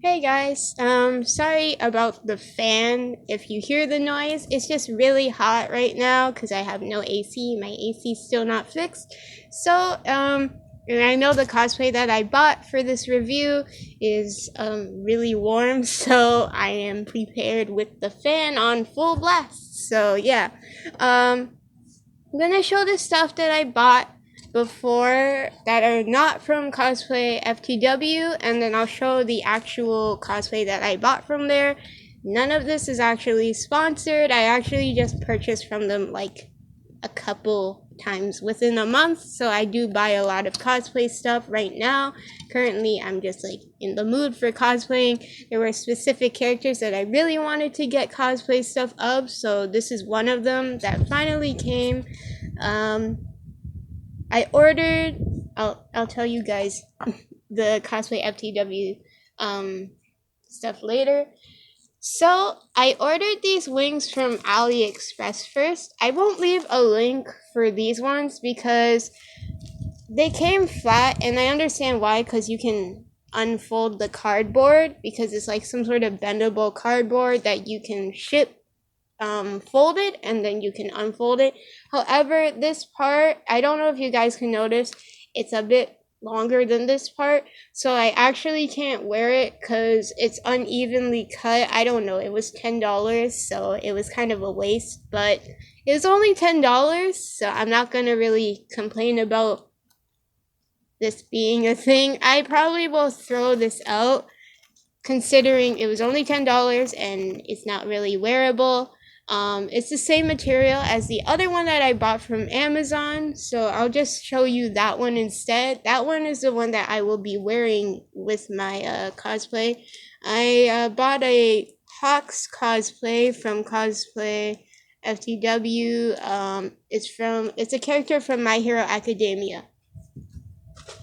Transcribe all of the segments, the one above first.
Hey guys, sorry about the fan. If you hear the noise, it's just really hot right now because I have no AC. My AC's still not fixed. So, and I know the cosplay that I bought for this review is really warm, so I am prepared with the fan on full blast. So yeah, I'm gonna show the stuff that I bought before that are not from Cosplay FTW, and then I'll show the actual cosplay that I bought from there. None of this is actually sponsored. I actually just purchased from them like a couple times within a month, so I do buy a lot of cosplay stuff right now. Currently, I'm just like in the mood for cosplaying. There were specific characters that I really wanted to get cosplay stuff of, so this is one of them that finally came. um I ordered, I'll tell you guys the cosplay FTW stuff later. So I ordered these wings from AliExpress first. I won't leave a link for these ones because they came flat, and I understand why, because you can unfold the cardboard because it's like some sort of bendable cardboard that you can ship fold it and then you can unfold it. However, this part, I don't know if you guys can notice, it's a bit longer than this part, so I actually can't wear it because it's unevenly cut. I don't know, it was $10, so it was kind of a waste, but it was only $10, so I'm not gonna really complain about this being a thing. I probably will throw this out considering it was only $10 and it's not really wearable. It's the same material as the other one that I bought from Amazon, so I'll just show you that one instead. That one is the one that I will be wearing with my cosplay. I bought a Hawks cosplay from Cosplay FTW. It's a character from My Hero Academia.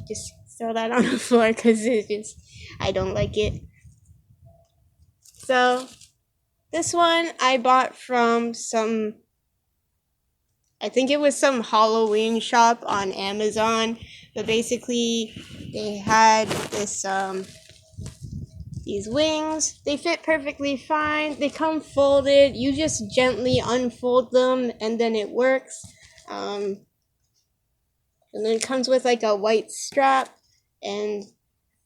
Just throw that on the floor because I don't like it. So this one I bought from I think it was some Halloween shop on Amazon, but basically they had these wings. They fit perfectly fine. They come folded. You just gently unfold them and then it works. And then it comes with like a white strap, and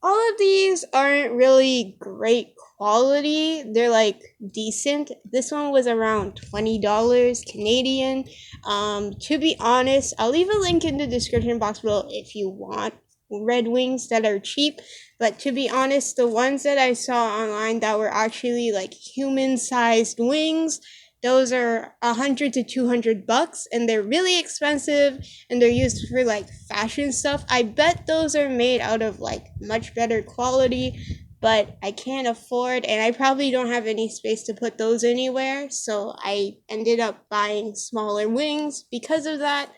all of these aren't really great quality. They're like decent. This one was around $20 Canadian. To be honest, I'll leave a link in the description box below if you want red wings that are cheap. But to be honest, the ones that I saw online that were actually like human-sized wings, those are $100 to $200, and they're really expensive, and they're used for like fashion stuff. I bet those are made out of like much better quality, but I can't afford, and I probably don't have any space to put those anywhere, so I ended up buying smaller wings because of that.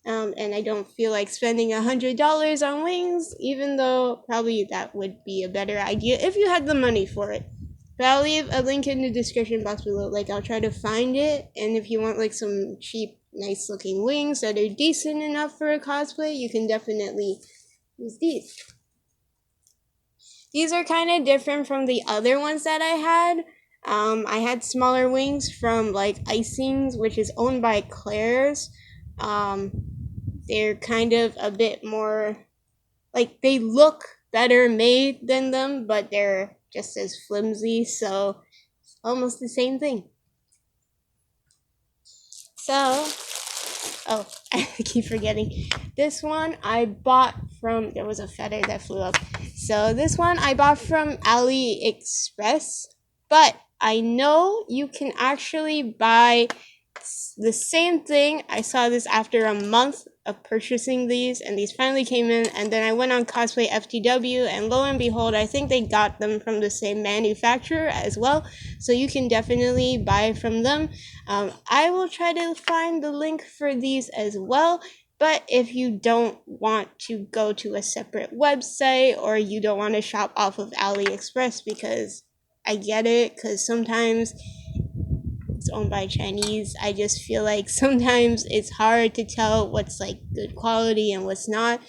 And I don't feel like spending $100 on wings, even though probably that would be a better idea if you had the money for it. But I'll leave a link in the description box below. Like, I'll try to find it, and if you want like some cheap, nice looking wings that are decent enough for a cosplay, you can definitely use these. These are kind of different from the other ones that I had. I had smaller wings from like Icings, which is owned by Claire's. They're kind of a bit more, like, they look better made than them, but they're just as flimsy, so almost the same thing. So, oh, I keep forgetting. This one I bought from, there was a feather that flew up. So this one I bought from AliExpress, but I know you can actually buy the same thing. I saw this after a month of purchasing these, and these finally came in, and then I went on Cosplay FTW, and lo and behold, I think they got them from the same manufacturer as well, so you can definitely buy from them. I will try to find the link for these as well. But if you don't want to go to a separate website, or you don't want to shop off of AliExpress, because I get it, because sometimes it's owned by Chinese, I just feel like sometimes it's hard to tell what's like good quality and what's not.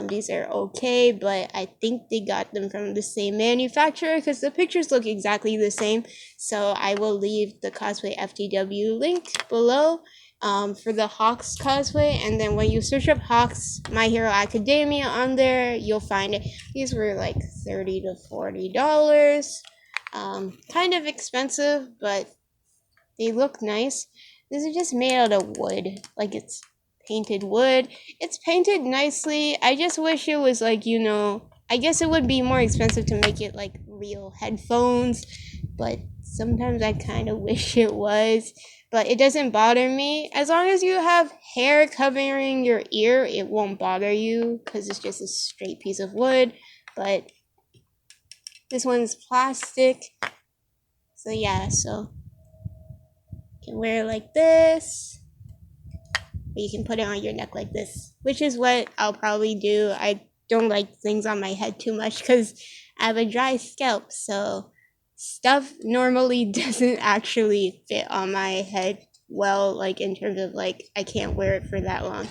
These are okay, but I think they got them from the same manufacturer because the pictures look exactly the same. So I will leave the Cosplay FTW link below for the Hawks cosplay, and then when you search up Hawks My Hero Academia on there, you'll find it. These were like $30 to $40. Kind of expensive, but they look nice. This is just made out of wood, like it's painted wood. It's painted nicely. I just wish it was like, I guess it would be more expensive to make it like real headphones, but sometimes I kind of wish it was. But it doesn't bother me. As long as you have hair covering your ear, it won't bother you because it's just a straight piece of wood. But this one's plastic. So yeah, so you can wear it like this. Or you can put it on your neck like this, which is what I'll probably do. I don't like things on my head too much because I have a dry scalp, so stuff normally doesn't actually fit on my head well, like in terms of like I can't wear it for that long.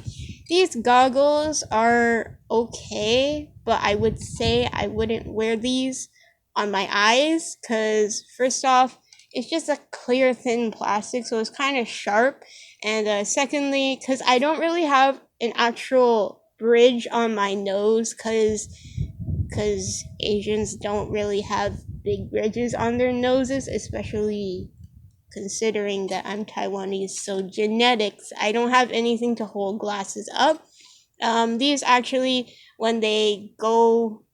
These goggles are okay, but I would say I wouldn't wear these on my eyes because first off, it's just a clear thin plastic, so it's kind of sharp. And secondly, because I don't really have an actual bridge on my nose, because Asians don't really have big bridges on their noses, especially considering that I'm Taiwanese. So genetics, I don't have anything to hold glasses up. These actually, when they go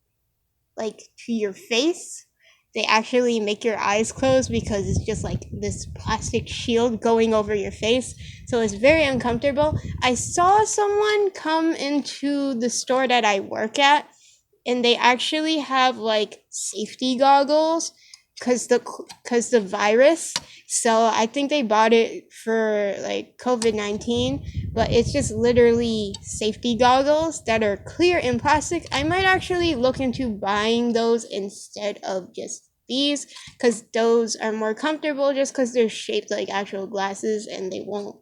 like to your face, they actually make your eyes close because it's just like this plastic shield going over your face, so it's very uncomfortable. I saw someone come into the store that I work at, and they actually have like safety goggles because the virus. So I think they bought it for like COVID-19, but it's just literally safety goggles that are clear in plastic. I might actually look into buying those instead of just these because those are more comfortable just because they're shaped like actual glasses and they won't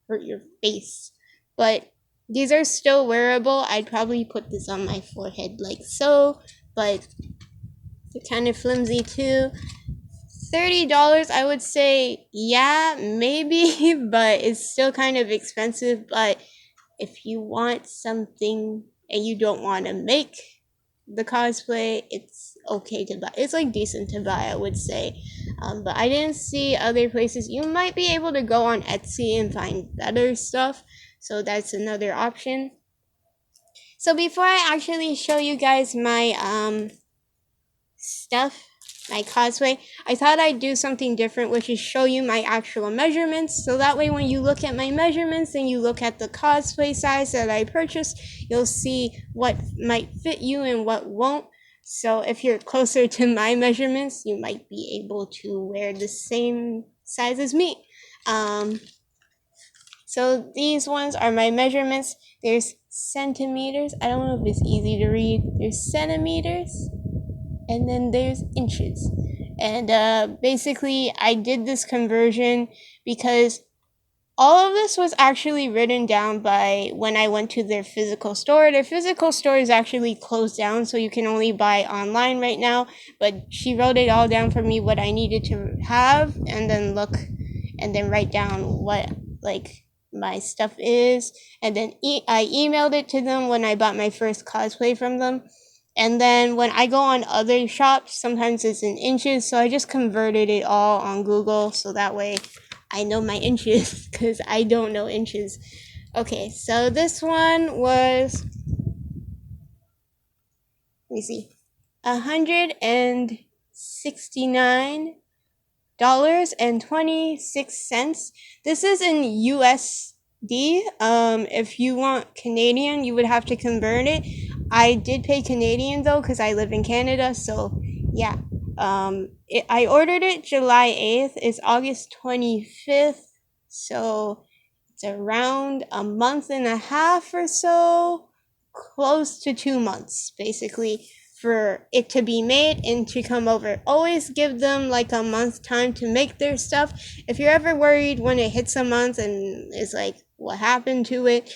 hurt your face. But these are still wearable. I'd probably put this on my forehead like so, but they're kind of flimsy too. $30, I would say, yeah, maybe, but it's still kind of expensive. But if you want something and you don't want to make the cosplay, it's okay to buy. It's like decent to buy, I would say. But I didn't see other places. You might be able to go on Etsy and find better stuff, so that's another option. So before I actually show you guys my stuff, my cosplay, I thought I'd do something different, which is show you my actual measurements. So that way when you look at my measurements and you look at the cosplay size that I purchased, you'll see what might fit you and what won't. So if you're closer to my measurements, you might be able to wear the same size as me. So these ones are my measurements. There's centimeters. I don't know if it's easy to read. There's centimeters, and then there's inches. And basically, I did this conversion because all of this was actually written down by when I went to their physical store. Their physical store is actually closed down, so you can only buy online right now. But she wrote it all down for me, what I needed to have, and then look, and then write down what, like, my stuff is. And then I emailed it to them when I bought my first cosplay from them. And then when I go on other shops, sometimes it's in inches, so I just converted it all on Google, so that way I know my inches, because I don't know inches. Okay, so this one was, let me see, $169.26. This is in USD. If you want Canadian, you would have to convert it. I did pay Canadian though, because I live in Canada, so yeah. I ordered it July 8th. It's August 25th, so it's around a month and a half or so, close to 2 months, basically, for it to be made and to come over. Always give them like a month time to make their stuff. If you're ever worried when it hits a month and it's like, what happened to it,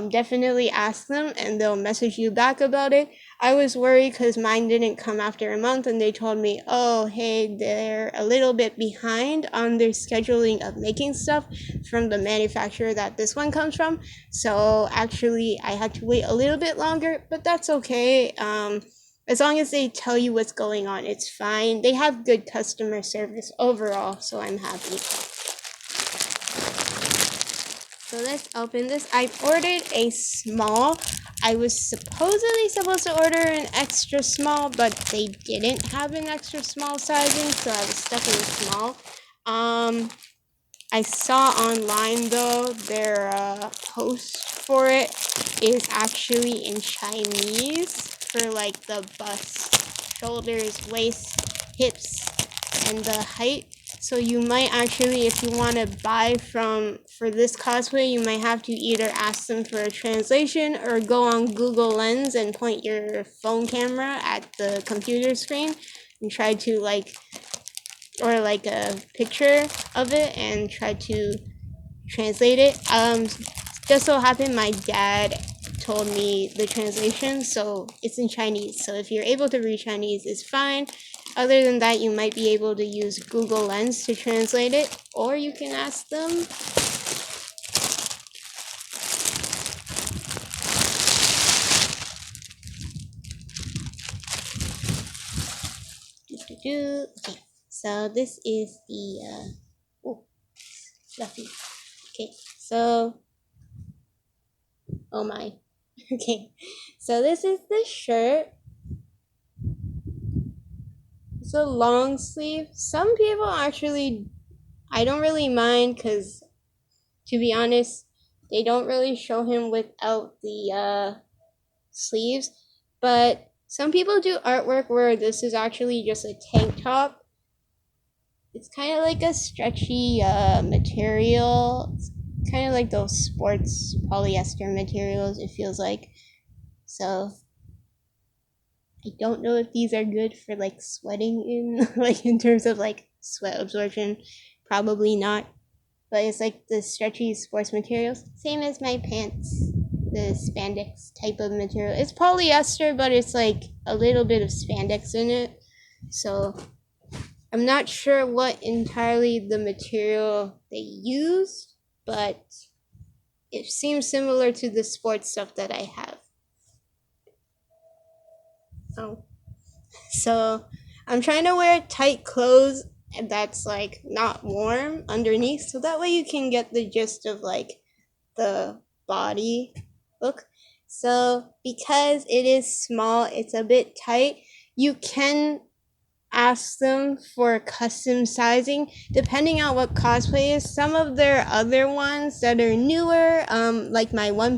definitely ask them and they'll message you back about it. I was worried because mine didn't come after a month and they told me, oh, hey, they're a little bit behind on their scheduling of making stuff from the manufacturer that this one comes from. So actually, I had to wait a little bit longer, but that's okay. As long as they tell you what's going on, it's fine. They have good customer service overall, so I'm happy. So let's open this. I ordered a small. I was supposedly supposed to order an extra small, but they didn't have an extra small sizing, so I was stuck in a small. I saw online though their post for it is actually in Chinese for like the bust, shoulders, waist, hips, and the height. So you might actually, if you want to buy for this cosplay, you might have to either ask them for a translation or go on Google Lens and point your phone camera at the computer screen and try to or like a picture of it and try to translate it. Just so happened my dad told me the translation, so it's in Chinese. So if you're able to read Chinese, it's fine. Other than that, you might be able to use Google Lens to translate it, or you can ask them. Okay, so this is the fluffy. Okay, so oh my. Okay, so this is the shirt. It's a long sleeve. Some people actually, I don't really mind because, to be honest, they don't really show him without the sleeves. But some people do artwork where this is actually just a tank top. It's kind of like a stretchy material. It's kind of like those sports polyester materials, it feels like. So I don't know if these are good for like sweating in, like in terms of like sweat absorption. Probably not. But it's like the stretchy sports materials. Same as my pants. The spandex type of material. It's polyester, but it's like a little bit of spandex in it. So I'm not sure what entirely the material they used, but it seems similar to the sports stuff that I have. Oh. So I'm trying to wear tight clothes that's like not warm underneath, so that way you can get the gist of like the body look. So because it is small, it's a bit tight. You can ask them for custom sizing depending on what cosplay is. Some of their other ones that are newer, like my One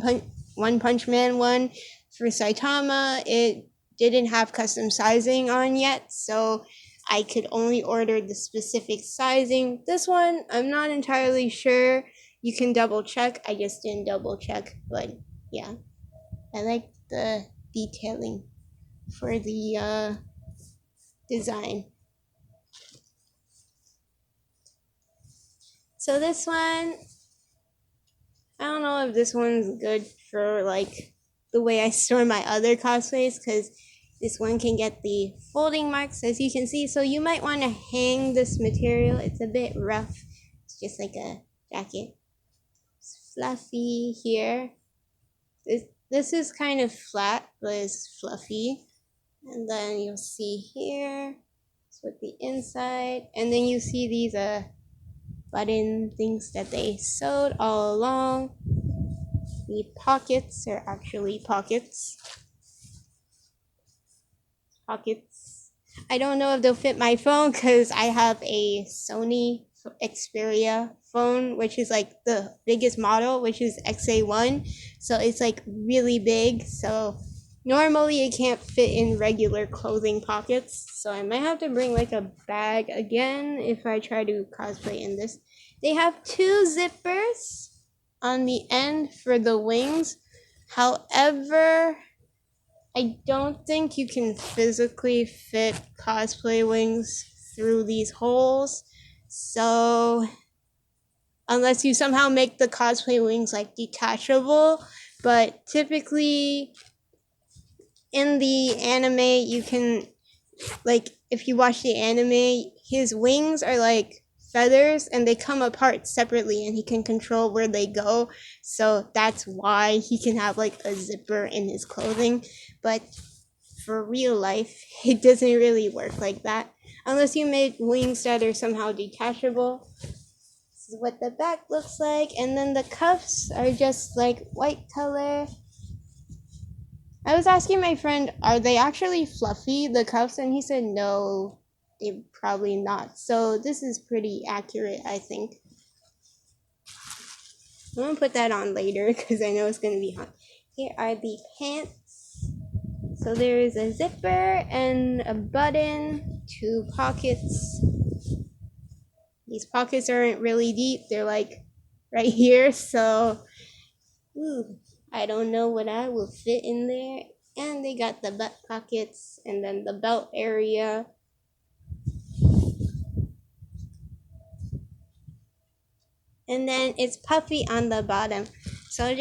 Punch Man one for Saitama, it didn't have custom sizing on yet, so I could only order the specific sizing. This one, I'm not entirely sure. You can double check. I just didn't double check, but yeah, I like the detailing for the design. So this one, I don't know if this one's good for like the way I store my other cosplays, because this one can get the folding marks as you can see. So you might want to hang this material. It's a bit rough. It's just like a jacket. It's fluffy here. This is kind of flat, but it's fluffy. And then you'll see here, it's with the inside. And then you see these button things that they sewed all along. The pockets are actually pockets. I don't know if they'll fit my phone because I have a Sony Xperia phone, which is like the biggest model, which is XA1. So it's like really big. So normally it can't fit in regular clothing pockets. So I might have to bring like a bag again if I try to cosplay in this. They have 2 zippers on the end for the wings. However, I don't think you can physically fit cosplay wings through these holes. So, unless you somehow make the cosplay wings like detachable, but typically in the anime, you can, like, if you watch the anime, his wings are like feathers and they come apart separately and he can control where they go. So that's why he can have like a zipper in his clothing. But for real life, it doesn't really work like that. Unless you make wings that are somehow detachable. This is what the back looks like. And then the cuffs are just like white color. I was asking my friend, are they actually fluffy, the cuffs? And he said, no, they're probably not. So this is pretty accurate, I think. I'm going to put that on later because I know it's going to be hot. Here are the pants. So there is a zipper and a button, 2 pockets. These pockets aren't really deep. They're like right here. So, I don't know what I will fit in there. And they got the butt pockets and then the belt area. And then it's puffy on the bottom. So I'll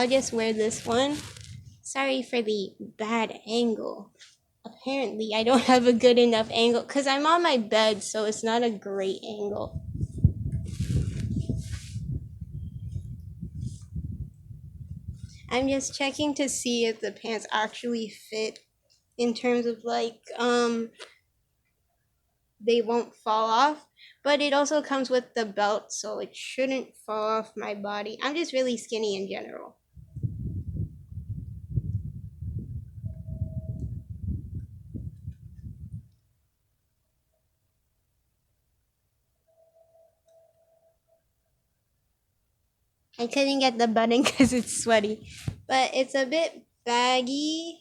just wear this one. Sorry for the bad angle. Apparently I don't have a good enough angle because I'm on my bed, so it's not a great angle. I'm just checking to see if the pants actually fit in terms of like they won't fall off, but it also comes with the belt, so it shouldn't fall off my body. I'm just really skinny in general. I couldn't get the button because it's sweaty, but it's a bit baggy.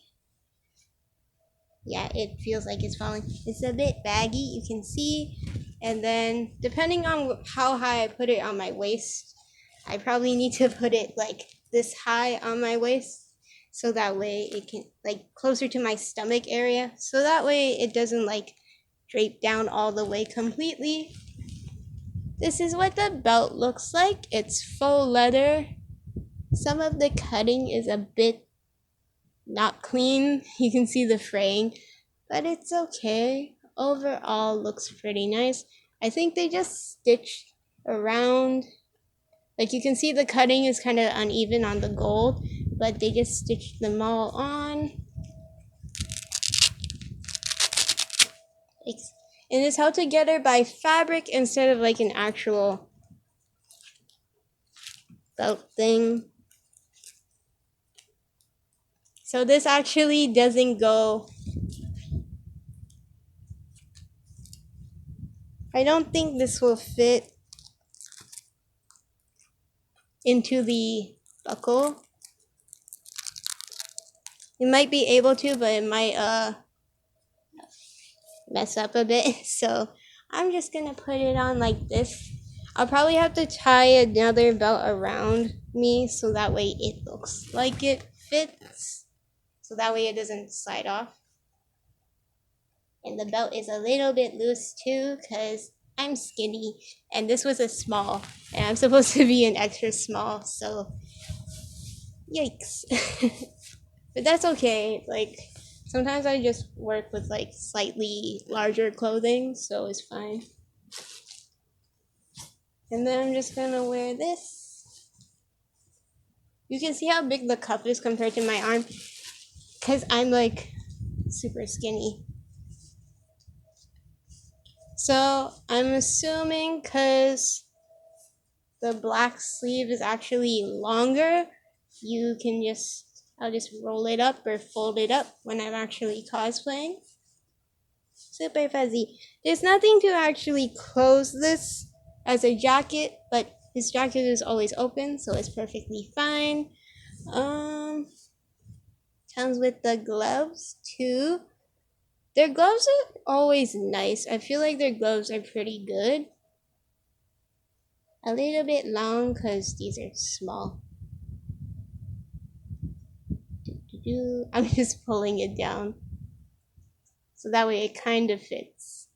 Yeah, it feels like it's falling. It's a bit baggy, you can see. And then, depending on how high I put it on my waist, I probably need to put it like this high on my waist so that way it can, like, closer to my stomach area. So that way it doesn't, like, drape down all the way completely. This is what the belt looks like. It's faux leather. Some of the cutting is a bit not clean. You can see the fraying, but it's okay. Overall, looks pretty nice. I think they just stitched around. Like you can see the cutting is kind of uneven on the gold, but they just stitched them all on. And it's held together by fabric instead of like an actual belt thing. So this actually doesn't go. I don't think this will fit into the buckle. It might be able to, but it might mess up a bit. So I'm just gonna put it on like this. I'll probably have to tie another belt around me so that way it looks like it fits. So that way it doesn't slide off. And the belt is a little bit loose too because I'm skinny and this was a small and I'm supposed to be an extra small, so yikes. But that's okay. Like sometimes I just work with like slightly larger clothing, so it's fine. And then I'm just gonna wear this. You can see how big the cup is compared to my arm because I'm like super skinny. So I'm assuming because the black sleeve is actually longer, you can I'll just roll it up or fold it up when I'm actually cosplaying. Super fuzzy. There's nothing to actually close this as a jacket, but this jacket is always open, so it's perfectly fine. Um, Comes with the gloves too. Their gloves are always nice. I feel like their gloves are pretty good. A little bit long because these are small. I'm just pulling it down. So that way it kind of fits.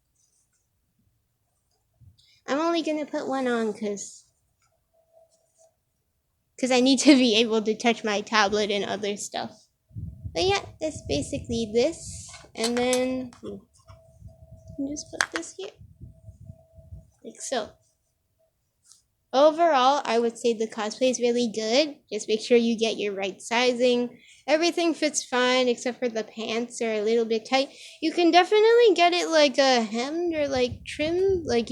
I'm only gonna put one on because I need to be able to touch my tablet and other stuff. But yeah, that's basically this. And then just put this here. Like so. Overall, I would say the cosplay is really good. Just make sure you get your right sizing. Everything fits fine except for the pants are a little bit tight. You can definitely get it like hemmed or like trimmed, like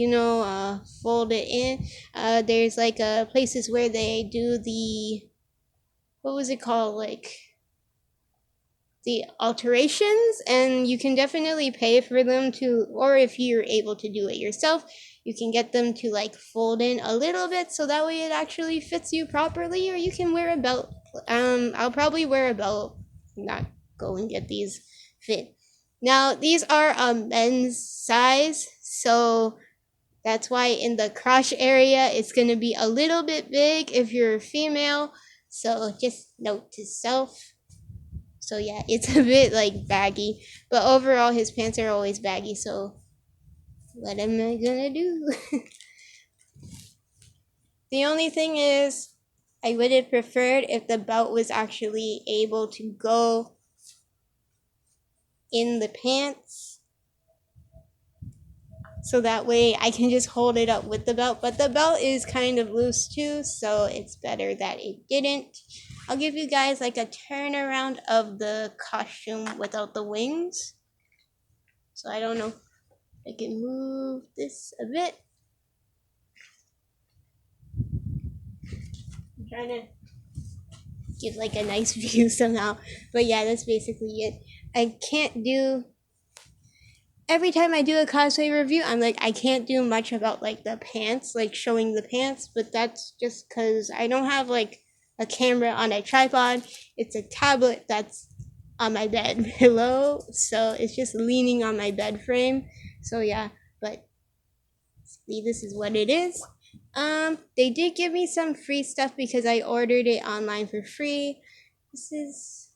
fold it in. There's like places where they do the, what was it called, like the alterations, and you can definitely pay for them to, or if you're able to do it yourself, you can get them to like fold in a little bit so that way it actually fits you properly, or you can wear a belt. I'll probably wear a belt, not go and get these fit. Now these are a men's size, so that's why in the crotch area it's going to be a little bit big if you're a female, so just note to self. So yeah, it's a bit like baggy, but overall his pants are always baggy, so what am I gonna do? The only thing is, I would have preferred if the belt was actually able to go in the pants, so that way I can just hold it up with the belt, but the belt is kind of loose too, so it's better that it didn't. I'll give you guys like a turnaround of the costume without the wings. So I don't know. I can move this a bit. I'm trying to give like a nice view somehow. But yeah, that's basically it. I can't do, every time I do a cosplay review, I'm like, I can't do much about like the pants, like showing the pants, but that's just because I don't have like a camera on a tripod. It's a tablet that's on my bed pillow, so it's just leaning on my bed frame. So yeah, but see, this is what it is. They did give me some free stuff because I ordered it online for free. This is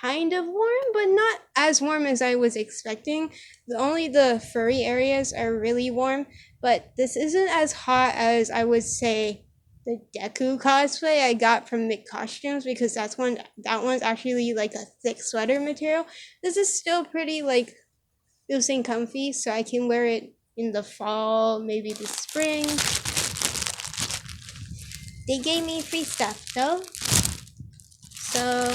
kind of warm, but not as warm as I was expecting. Only the furry areas are really warm, but this isn't as hot as I would say the Deku cosplay I got from Mick Costumes, because that one's actually like a thick sweater material. This is still pretty like loose and comfy, so I can wear it in the fall, maybe the spring. They gave me free stuff though. So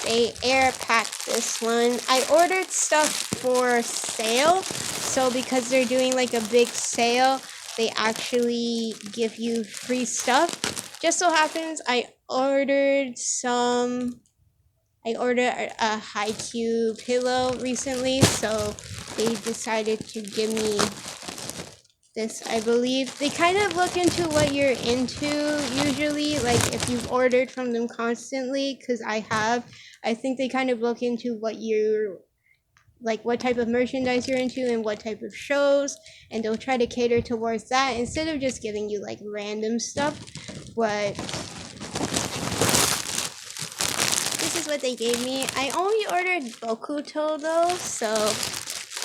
they air packed this one. I ordered stuff for sale, so because they're doing like a big sale, they actually give you free stuff. Just so happens I ordered a high-Q pillow recently, so they decided to give me this, I believe. They kind of look into what you're into usually, like if you've ordered from them constantly, because I think they kind of look into what you're, like what type of merchandise you're into and what type of shows, and they'll try to cater towards that instead of just giving you like random stuff. But this is what they gave me. I only ordered Bokuto though, so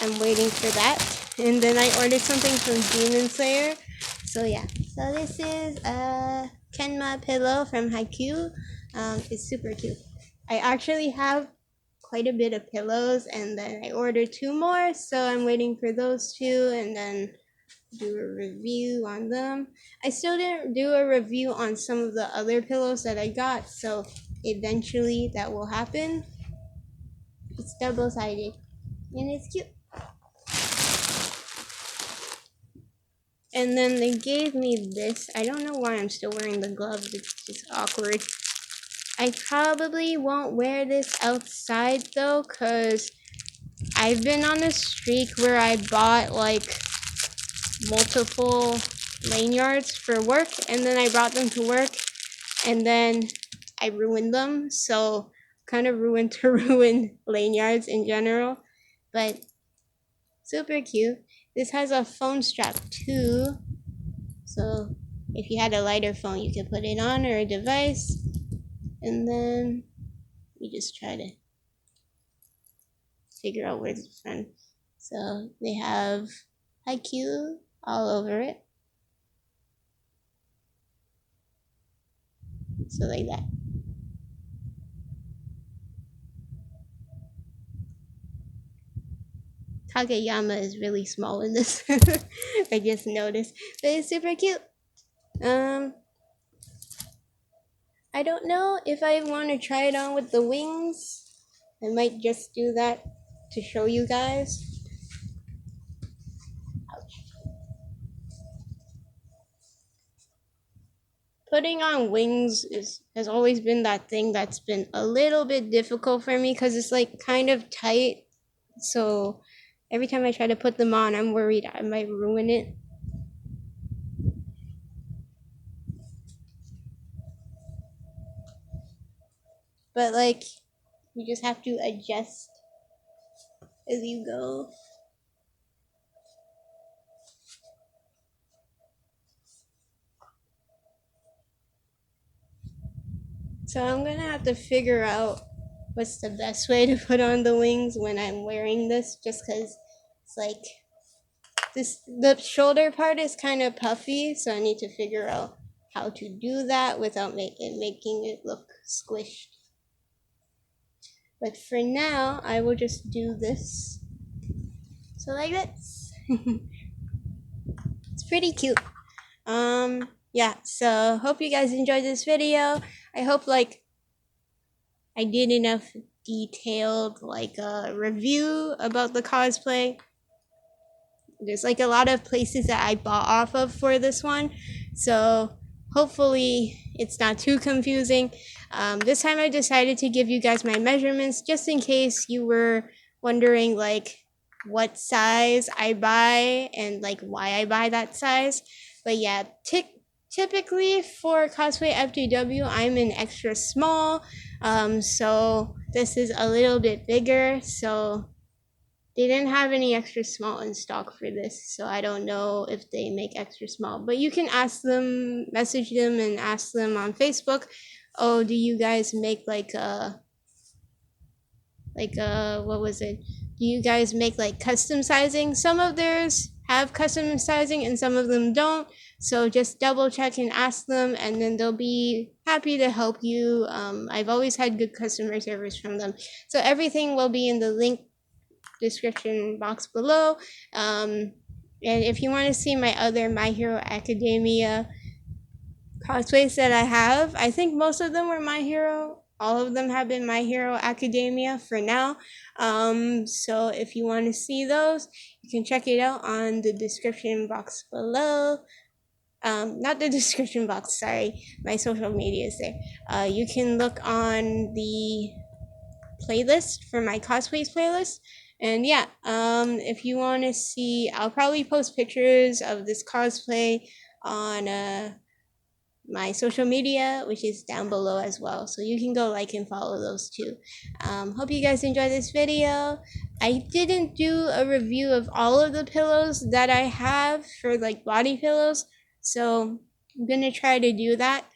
I'm waiting for that. And then I ordered something from Demon Slayer. So yeah. So this is a Kenma pillow from Haikyuu. It's super cute. I actually have quite a bit of pillows, and then I ordered 2 more, so I'm waiting for those 2 and then do a review on them. I still didn't do a review on some of the other pillows that I got, so eventually that will happen. It's double-sided and it's cute. And then they gave me this. I don't know why I'm still wearing the gloves. It's just awkward. I probably won't wear this outside though, because I've been on a streak where I bought like multiple lanyards for work, and then I brought them to work, and then I ruined them. So kind of ruined to ruin lanyards in general. But super cute. This has a phone strap too, so if you had a lighter phone you could put it on, or a device. And then me just try to figure out where's the front. So they have haiku all over it. So like that. Kageyama is really small in this. I just noticed. But it's super cute. I don't know if I want to try it on with the wings. I might just do that to show you guys. Ouch. Putting on wings has always been that thing that's been a little bit difficult for me because it's like kind of tight. So every time I try to put them on, I'm worried I might ruin it. But like, you just have to adjust as you go. So I'm gonna have to figure out what's the best way to put on the wings when I'm wearing this, just because it's like the shoulder part is kind of puffy, so I need to figure out how to do that without making it look squished. But for now, I will just do this. So like this. It's pretty cute. Yeah, so hope you guys enjoyed this video. I hope like I did enough detailed like review about the cosplay. There's like a lot of places that I bought off of for this one, so hopefully it's not too confusing. This time I decided to give you guys my measurements just in case you were wondering like what size I buy and like why I buy that size. But yeah, typically for cosplay FTW I'm an extra small, so this is a little bit bigger, so they didn't have any extra small in stock for this, so I don't know if they make extra small. But you can ask them, message them, and ask them on Facebook. Oh, do you guys make like what was it? Do you guys make like custom sizing? Some of theirs have custom sizing, and some of them don't. So just double check and ask them, and then they'll be happy to help you. I've always had good customer service from them. So everything will be in the link description box below. And if you want to see my other My Hero Academia cosplays that I have, I think most of them were My Hero. All of them have been My Hero Academia for now. So if you want to see those, you can check it out on the description box below. Not the description box, sorry. My social media is there. You can look on the playlist for my cosplays playlist. And yeah, if you want to see, I'll probably post pictures of this cosplay on my social media, which is down below as well. So you can go like and follow those too. Hope you guys enjoyed this video. I didn't do a review of all of the pillows that I have for like body pillows, so I'm gonna try to do that.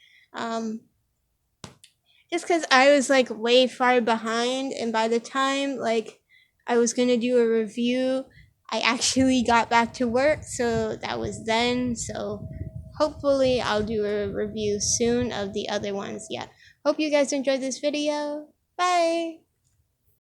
Just because I was like way far behind, and by the time like I was gonna do a review, I actually got back to work, so that was then. So hopefully I'll do a review soon of the other ones. Yeah, hope you guys enjoyed this video. Bye.